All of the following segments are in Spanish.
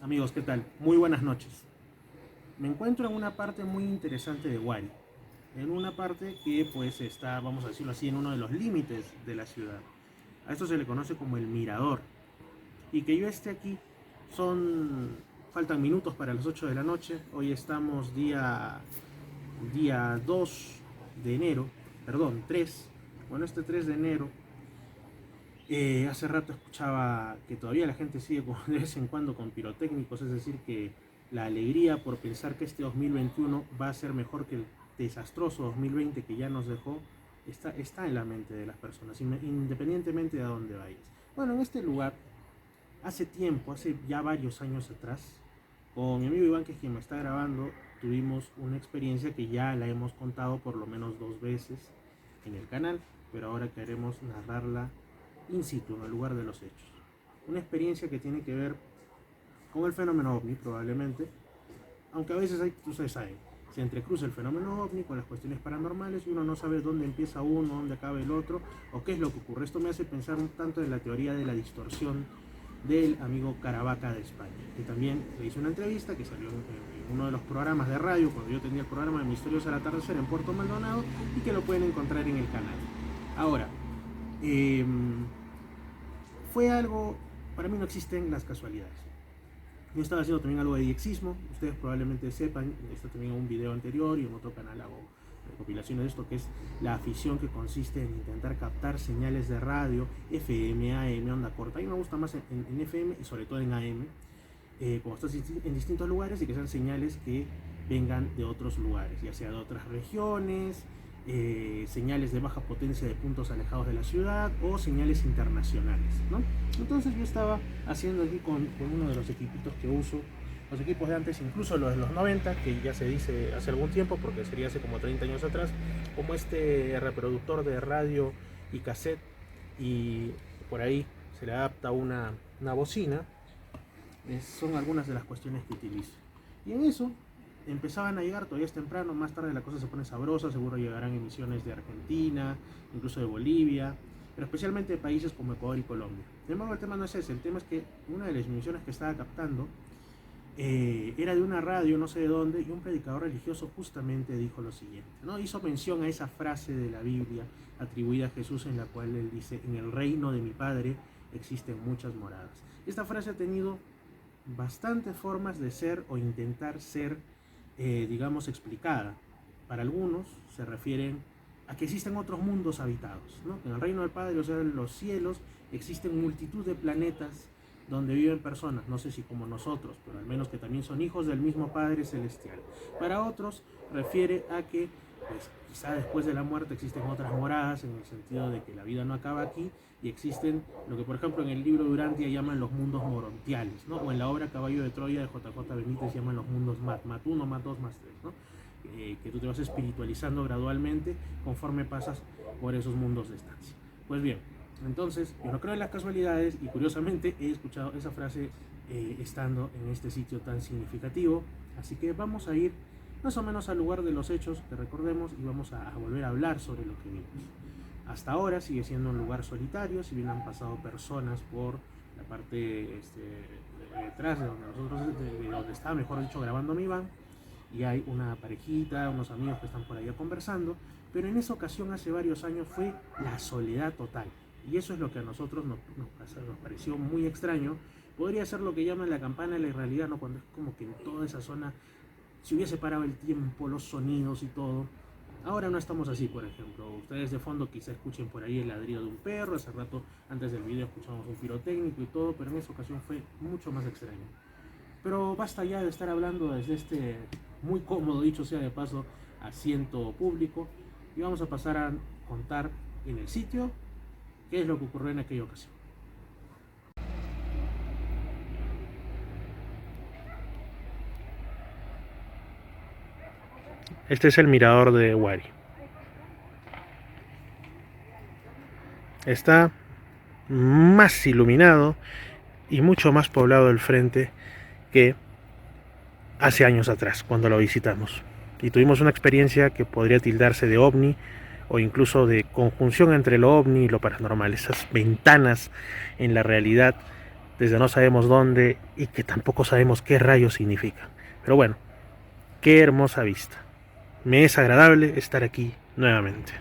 Amigos, ¿qué tal? Muy buenas noches. Me encuentro en una parte muy interesante de Huari, en una parte que pues está, vamos a decirlo así, en uno de los límites de la ciudad. A esto se le conoce como el Mirador. Y que yo esté aquí faltan minutos para las 8 de la noche. Hoy estamos día 2 de enero, perdón, 3. Bueno, este 3 de enero, hace rato escuchaba que todavía la gente sigue de vez en cuando con pirotécnicos, es decir, que la alegría por pensar que este 2021 va a ser mejor que el desastroso 2020 que ya nos dejó, está en la mente de las personas, independientemente de a dónde vayas. Bueno, en este lugar, hace tiempo, hace ya varios años atrás, con mi amigo Iván, que es quien me está grabando, tuvimos una experiencia que ya la hemos contado por lo menos 2 veces en el canal, pero ahora queremos narrarla in situ, en el lugar de los hechos. Una experiencia que tiene que ver con el fenómeno ovni probablemente, aunque a veces ustedes saben, se entrecruza el fenómeno ovni con las cuestiones paranormales y uno no sabe dónde empieza uno, dónde acaba el otro, o qué es lo que ocurre. Esto me hace pensar un tanto en la teoría de la distorsión del amigo Caravaca de España, que también le hice una entrevista que salió en uno de los programas de radio, cuando yo tenía el programa de Misterios al Atardecer en Puerto Maldonado, y que lo pueden encontrar en el canal. Ahora, fue algo, para mí no existen las casualidades. Yo estaba haciendo también algo de diexismo, ustedes probablemente sepan, esto también en un video anterior y en otro canal hago recopilaciones de esto, que es la afición que consiste en intentar captar señales de radio, FM, AM, onda corta. A mí me gusta más en FM y sobre todo en AM, como estás en distintos lugares, y que sean señales que vengan de otros lugares, ya sea de otras regiones, señales de baja potencia de puntos alejados de la ciudad o señales internacionales, ¿no? Entonces yo estaba haciendo aquí con uno de los equipitos que uso, los equipos de antes, incluso los de los 90, que ya se dice hace algún tiempo, porque sería hace como 30 años atrás, como este reproductor de radio y cassette, y por ahí se le adapta una bocina. Son algunas de las cuestiones que utilizo. Y en eso empezaban a llegar, todavía es temprano, más tarde la cosa se pone sabrosa, seguro llegarán emisiones de Argentina, incluso de Bolivia, pero especialmente de países como Ecuador y Colombia. Sin embargo, el tema no es ese, el tema es que una de las emisiones que estaba captando era de una radio, no sé de dónde, y un predicador religioso justamente dijo lo siguiente, ¿no? Hizo mención a esa frase de la Biblia atribuida a Jesús en la cual él dice: en el reino de mi Padre existen muchas moradas. Esta frase ha tenido bastantes formas de ser o intentar ser, digamos, explicada. Para algunos se refieren a que existen otros mundos habitados, ¿no? En el reino del Padre, o sea, en los cielos, existen multitud de planetas donde viven personas, no sé si como nosotros, pero al menos que también son hijos del mismo Padre Celestial. Para otros refiere a que pues, quizá después de la muerte existen otras moradas, en el sentido de que la vida no acaba aquí y existen lo que por ejemplo en el libro de Urantia llaman los mundos morontiales, ¿no? O en la obra Caballo de Troya de JJ Benítez llaman los mundos Mat 1, Mat 2, Mat 3, ¿no? Que tú te vas espiritualizando gradualmente conforme pasas por esos mundos de estancia. Pues bien, entonces yo no creo en las casualidades y curiosamente he escuchado esa frase estando en este sitio tan significativo, así que vamos a ir más o menos al lugar de los hechos que recordemos y vamos a volver a hablar sobre lo que vimos. Hasta ahora sigue siendo un lugar solitario, si bien han pasado personas por la parte de detrás de donde nosotros, de donde estaba, mejor dicho, grabando mi van, y hay una parejita, unos amigos que están por allá conversando, pero en esa ocasión hace varios años fue la soledad total, y eso es lo que a nosotros nos pareció muy extraño. Podría ser lo que llaman la campana de la irrealidad, ¿no? Cuando es como que en toda esa zona si hubiese parado el tiempo, los sonidos y todo. Ahora no estamos así, por ejemplo. Ustedes de fondo quizá escuchen por ahí el ladrido de un perro. Hace rato, antes del video, escuchamos un pirotécnico y todo, pero en esa ocasión fue mucho más extraño. Pero basta ya de estar hablando desde este muy cómodo, dicho sea de paso, asiento público, y vamos a pasar a contar en el sitio qué es lo que ocurrió en aquella ocasión. Este es el mirador de Huari. Está más iluminado y mucho más poblado el frente que hace años atrás, cuando lo visitamos. Y tuvimos una experiencia que podría tildarse de ovni o incluso de conjunción entre lo ovni y lo paranormal. Esas ventanas en la realidad desde no sabemos dónde y que tampoco sabemos qué rayos significan. Pero bueno, qué hermosa vista. Me es agradable estar aquí nuevamente.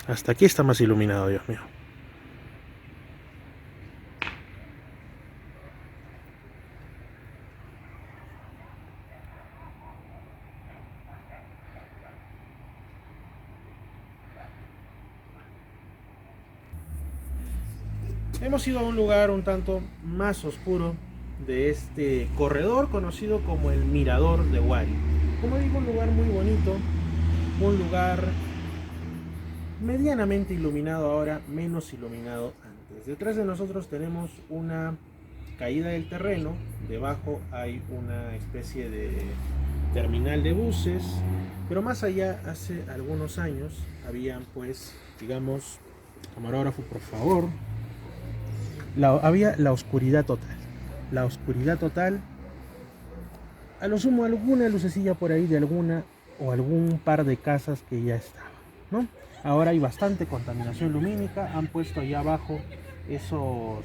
Hasta aquí está más iluminado, Dios mío. Hemos ido a un lugar un tanto más oscuro de este corredor conocido como el Mirador de Huari. Como digo, un lugar muy bonito, un lugar medianamente iluminado ahora, menos iluminado antes. Detrás de nosotros tenemos una caída del terreno, debajo hay una especie de terminal de buses, pero más allá, hace algunos años, habían pues, digamos, camarógrafo por favor, había la oscuridad total. La oscuridad total, a lo sumo alguna lucecilla por ahí de alguna o algún par de casas que ya estaban, ¿no? Ahora hay bastante contaminación lumínica, han puesto allá abajo esos,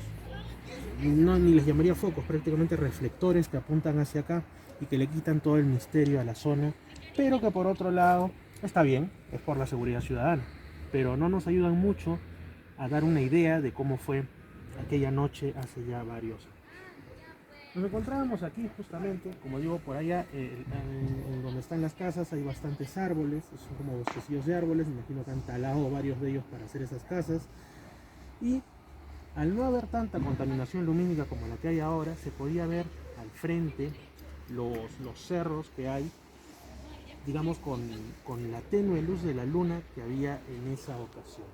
no ni les llamaría focos, prácticamente reflectores que apuntan hacia acá y que le quitan todo el misterio a la zona, pero que por otro lado está bien, es por la seguridad ciudadana, pero no nos ayudan mucho a dar una idea de cómo fue aquella noche hace ya varios años. Nos encontrábamos aquí justamente, como digo, por allá en donde están las casas hay bastantes árboles, son como bosquecillos de árboles, me imagino que han talado varios de ellos para hacer esas casas, y al no haber tanta contaminación lumínica como la que hay ahora, se podía ver al frente los cerros que hay, digamos con la tenue luz de la luna que había en esa ocasión.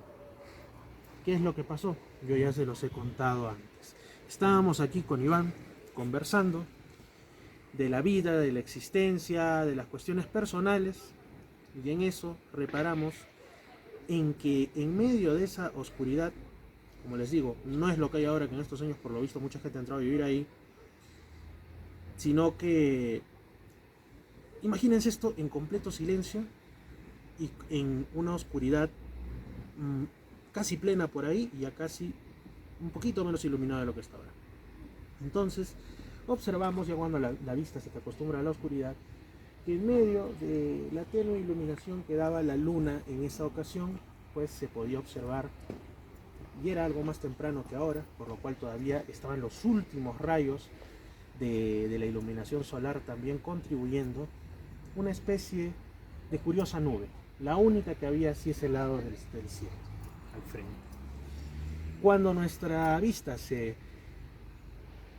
¿Qué es lo que pasó? Yo ya se los he contado antes. Estábamos aquí con Iván conversando de la vida, de la existencia, de las cuestiones personales, y en eso reparamos en que en medio de esa oscuridad, como les digo, no es lo que hay ahora, que en estos años por lo visto mucha gente ha entrado a vivir ahí, sino que imagínense esto en completo silencio y en una oscuridad casi plena por ahí y ya casi un poquito menos iluminada de lo que está ahora. Entonces observamos, ya cuando la vista se te acostumbra a la oscuridad, que en medio de la tenue iluminación que daba la luna en esa ocasión, pues se podía observar, y era algo más temprano que ahora, por lo cual todavía estaban los últimos rayos de la iluminación solar también contribuyendo, una especie de curiosa nube, la única que había hacia ese lado del cielo, al frente. Cuando nuestra vista se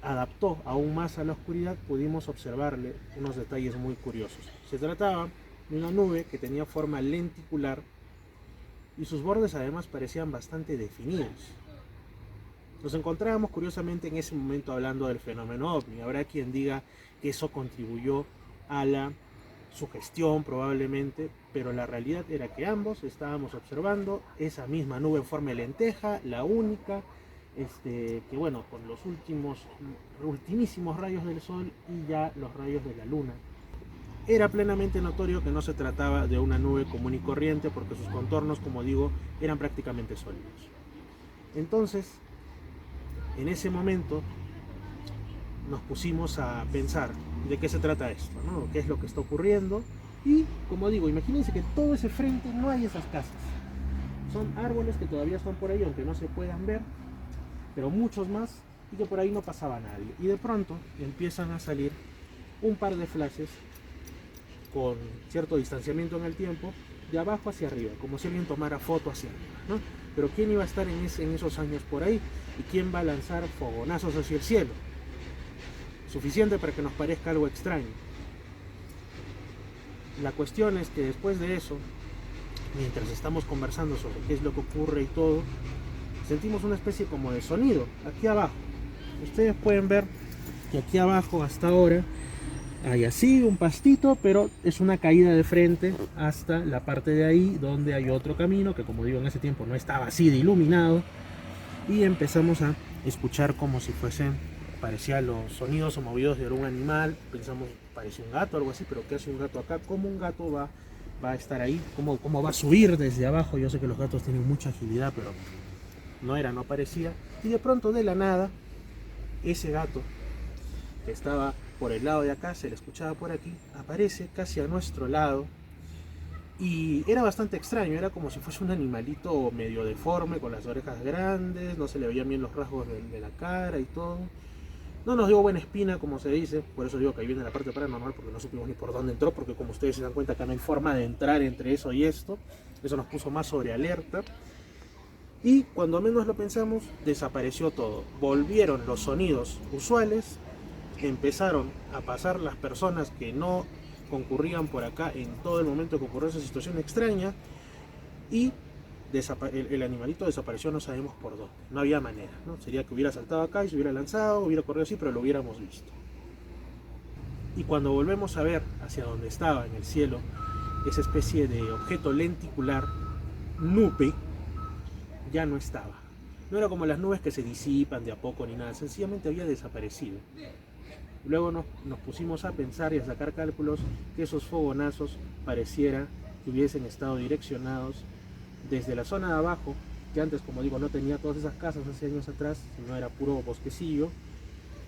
adaptó aún más a la oscuridad, pudimos observarle unos detalles muy curiosos. Se trataba de una nube que tenía forma lenticular y sus bordes además parecían bastante definidos. Nos encontrábamos curiosamente en ese momento hablando del fenómeno ovni. Habrá quien diga que eso contribuyó a la sugestión probablemente, pero la realidad era que ambos estábamos observando esa misma nube en forma de lenteja, la única, que bueno, con los ultimísimos rayos del sol y ya los rayos de la luna. Era plenamente notorio que no se trataba de una nube común y corriente porque sus contornos, como digo, eran prácticamente sólidos. Entonces, en ese momento nos pusimos a pensar de qué se trata esto, ¿no? ¿Qué es lo que está ocurriendo? Y, como digo, imagínense que todo ese frente no hay esas casas. Son árboles que todavía están por ahí, aunque no se puedan ver, pero muchos más, y que por ahí no pasaba nadie. Y de pronto empiezan a salir un par de flashes con cierto distanciamiento en el tiempo, de abajo hacia arriba, como si alguien tomara foto hacia arriba, ¿no? Pero ¿quién iba a estar en esos años por ahí? ¿Y quién va a lanzar fogonazos hacia el cielo? Suficiente para que nos parezca algo extraño. La cuestión es que después de eso, mientras estamos conversando sobre qué es lo que ocurre y todo, sentimos una especie como de sonido aquí abajo. Ustedes pueden ver que aquí abajo hasta ahora hay así un pastito, pero es una caída de frente hasta la parte de ahí donde hay otro camino que, como digo, en ese tiempo no estaba así de iluminado, y empezamos a escuchar como si fuesen, parecía los sonidos o movidos de algún animal. Pensamos, parece un gato o algo así, pero ¿qué hace un gato acá? ¿Cómo un gato va va a estar ahí, cómo va a subir desde abajo. Yo sé que los gatos tienen mucha agilidad, pero no parecía. Y de pronto, de la nada, ese gato que estaba por el lado de acá, se le escuchaba por aquí, aparece casi a nuestro lado. Y era bastante extraño, era como si fuese un animalito medio deforme, con las orejas grandes, no se le veían bien los rasgos de la cara y todo. No nos dio buena espina, como se dice, por eso digo que ahí viene la parte paranormal, porque no supimos ni por dónde entró, porque como ustedes se dan cuenta que no hay forma de entrar entre eso y esto. Eso nos puso más sobre alerta. Y cuando menos lo pensamos, desapareció todo. Volvieron los sonidos usuales, empezaron a pasar las personas que no concurrían por acá en todo el momento que ocurrió esa situación extraña, y el animalito desapareció, no sabemos por dónde, no había manera, ¿no? Sería que hubiera saltado acá y se hubiera lanzado, hubiera corrido así, pero lo hubiéramos visto. Y cuando volvemos a ver hacia donde estaba en el cielo esa especie de objeto lenticular, nube, ya no estaba. No era como las nubes que se disipan de a poco ni nada, sencillamente había desaparecido. Luego nos pusimos a pensar y a sacar cálculos que esos fogonazos pareciera que hubiesen estado direccionados desde la zona de abajo, que antes, como digo, no tenía todas esas casas hace años atrás, sino era puro bosquecillo,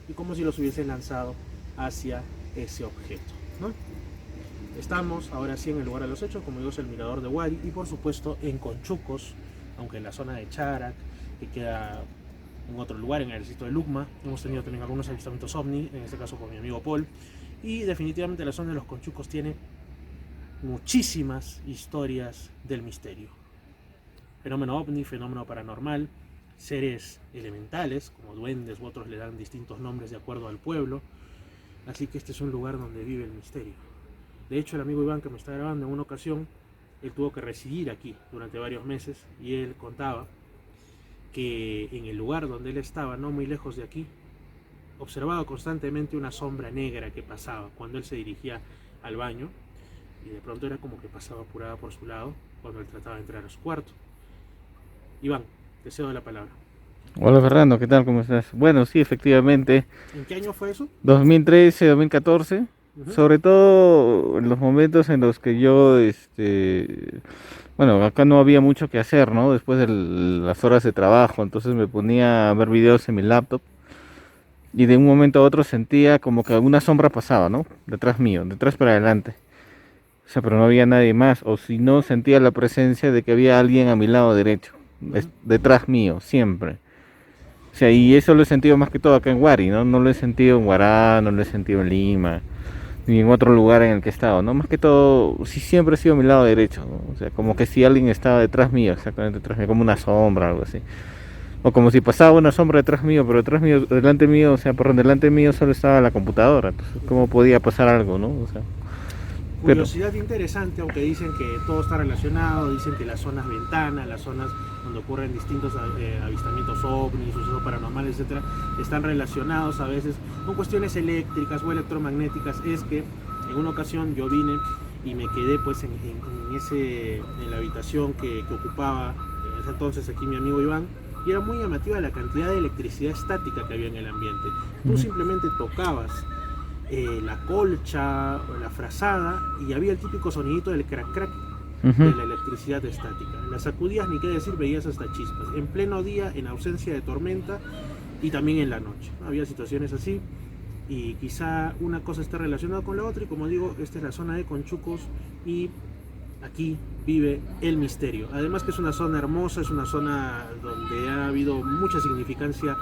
y como si los hubiesen lanzado hacia ese objeto, ¿no? Estamos ahora sí en el lugar de los hechos, como digo, es el mirador de Huari, y por supuesto en Conchucos, aunque en la zona de Charac, que queda en otro lugar, en el distrito de Lucma. Hemos tenido también algunos avistamientos ovni, en este caso con mi amigo Paul, y definitivamente la zona de los Conchucos tiene muchísimas historias del misterio. Fenómeno ovni, fenómeno paranormal, seres elementales, como duendes u otros le dan distintos nombres de acuerdo al pueblo, así que este es un lugar donde vive el misterio. De hecho, el amigo Iván, que me está grabando, en una ocasión, él tuvo que residir aquí durante varios meses, y él contaba que en el lugar donde él estaba, no muy lejos de aquí, observaba constantemente una sombra negra que pasaba cuando él se dirigía al baño, y de pronto era como que pasaba apurada por su lado cuando él trataba de entrar a su cuarto. Iván, te cedo la palabra. Hola Fernando, ¿qué tal? ¿Cómo estás? Bueno, sí, efectivamente. ¿En qué año fue eso? 2013, 2014. Sobre todo en los momentos en los que yo, bueno, acá no había mucho que hacer, ¿no? Después de las horas de trabajo, entonces me ponía a ver videos en mi laptop y de un momento a otro sentía como que una sombra pasaba, ¿no? Detrás mío, detrás para adelante. O sea, pero no había nadie más, o si no, sentía la presencia de que había alguien a mi lado derecho, detrás mío, siempre. O sea, y eso lo he sentido más que todo acá en Huari, ¿no? No lo he sentido en Huará, no lo he sentido en Lima, ni en otro lugar en el que he estado, ¿no? Más que todo, sí, siempre ha sido a mi lado derecho, ¿no? O sea, como que si alguien estaba detrás mío, exactamente detrás mío, como una sombra, algo así. O como si pasaba una sombra detrás mío, pero detrás mío, delante mío, o sea, por delante mío solo estaba la computadora. Entonces, ¿cómo podía pasar algo, no? O sea, curiosidad interesante, aunque dicen que todo está relacionado, dicen que las zonas ventanas, las zonas donde ocurren distintos avistamientos ovnis, sucesos paranormales, etcétera, están relacionados a veces con cuestiones eléctricas o electromagnéticas. Es que en una ocasión yo vine y me quedé pues en la habitación que ocupaba en ese entonces aquí mi amigo Iván, y era muy llamativa la cantidad de electricidad estática que había en el ambiente. Tú simplemente tocabas la colcha o la frazada y había el típico sonidito del crack crack de la electricidad estática. Las sacudías, ni qué decir, veías hasta chispas en pleno día, en ausencia de tormenta, y también en la noche. Había situaciones así, y quizá una cosa esté relacionada con la otra, y como digo, esta es la zona de Conchucos y aquí vive el misterio. Además que es una zona hermosa, es una zona donde ha habido mucha significancia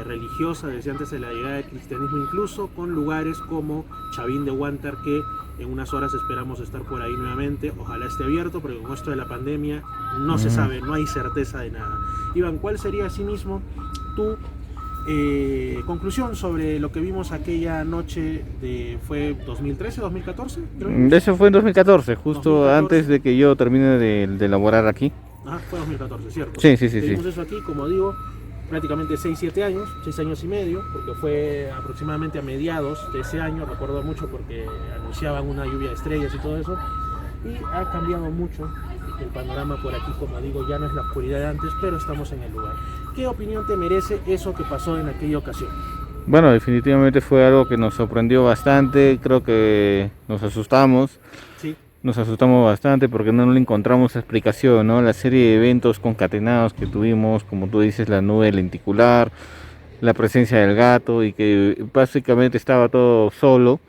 religiosa desde antes de la llegada del cristianismo, incluso con lugares como Chavín de Huántar, que en unas horas esperamos estar por ahí nuevamente. Ojalá esté abierto, porque con esto de la pandemia no se sabe, no hay certeza de nada. Iván, ¿cuál sería asimismo tu conclusión sobre lo que vimos aquella noche fue 2013, 2014? Creo? Eso fue en 2014, justo 2014. Antes de que yo termine de laborar aquí. Ah, fue 2014, ¿cierto? Sí. Vimos eso aquí, como digo, prácticamente 6 años y medio, porque fue aproximadamente a mediados de ese año, recuerdo mucho porque anunciaban una lluvia de estrellas y todo eso, y ha cambiado mucho el panorama por aquí, como digo, ya no es la oscuridad de antes, pero estamos en el lugar. ¿Qué opinión te merece eso que pasó en aquella ocasión? Bueno, definitivamente fue algo que nos sorprendió bastante, creo que nos asustamos. Sí. nos asustamos bastante porque no le encontramos explicación, ¿no? La serie de eventos concatenados que tuvimos, como tú dices, la nube lenticular, la presencia del gato y que básicamente estaba todo solo,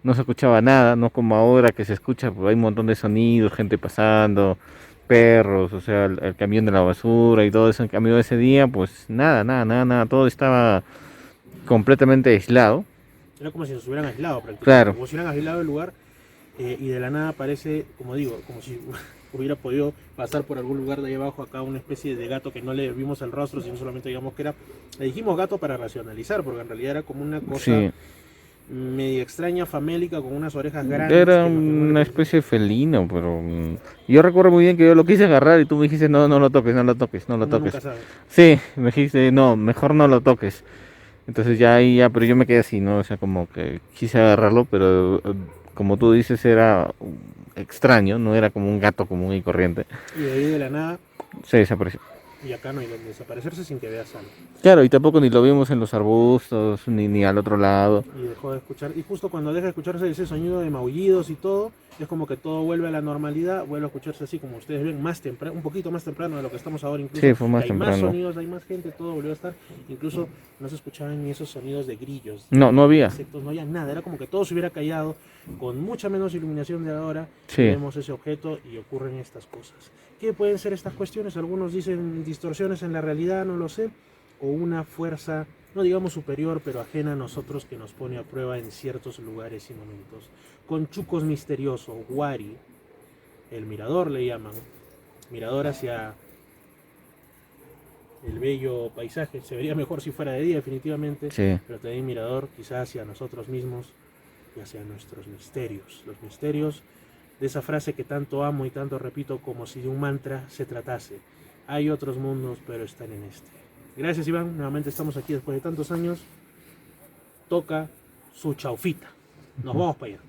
no se escuchaba nada, no como ahora que se escucha, pues hay un montón de sonidos, gente pasando, perros, o sea, el camión de la basura y todo eso. En cambio ese día, pues nada, nada, nada, nada, todo estaba completamente aislado. Era como si nos hubieran aislado prácticamente, Claro, como si hubieran aislado el lugar y de la nada aparece, como digo, como si hubiera podido pasar por algún lugar de ahí abajo acá una especie de gato que no le vimos el rostro, sino solamente digamos que era, le dijimos gato para racionalizar, porque en realidad era como una cosa sí, media extraña, famélica, con unas orejas grandes era que nos figura una que especie de felino, pero yo recuerdo muy bien que yo lo quise agarrar y tú me dijiste, no, no lo toques, no lo toques, no lo uno nunca toques. sabe. Sí, me dijiste, no, mejor no lo toques. Entonces ya ahí ya, pero yo me quedé así, ¿no? O sea, como que quise agarrarlo, pero como tú dices, era extraño, no era como un gato común y corriente. Y de ahí de la nada, Se desapareció. y acá no hay donde desaparecerse sin que veas algo. Claro, y tampoco ni lo vimos en los arbustos, ni al otro lado. Y dejó de escuchar. Y justo cuando deja de escucharse ese sonido de maullidos y todo, es como que todo vuelve a la normalidad, vuelve a escucharse así como ustedes ven, más temprano, un poquito más temprano de lo que estamos ahora, incluso Sí, fue que más hay más temprano. sonidos, hay más gente, todo volvió a estar, incluso no se escuchaban ni esos sonidos de grillos, No, no de había. insectos, no había nada, era como que todo se hubiera callado, con mucha menos iluminación de ahora, y Sí, vemos ese objeto y ocurren estas cosas. ¿Qué pueden ser estas cuestiones? Algunos dicen distorsiones en la realidad, no lo sé, o una fuerza no digamos superior, pero ajena a nosotros que nos pone a prueba en ciertos lugares y momentos. Con Chucos misterioso, Wari, el mirador le llaman, mirador hacia el bello paisaje, se vería mejor si fuera de día definitivamente, sí. pero también mirador quizás hacia nosotros mismos y hacia nuestros misterios, los misterios de esa frase que tanto amo y tanto repito como si de un mantra se tratase. Hay otros mundos, pero están en este. Gracias Iván, nuevamente estamos aquí después de tantos años. Toca su chaufita. Nos vamos para allá.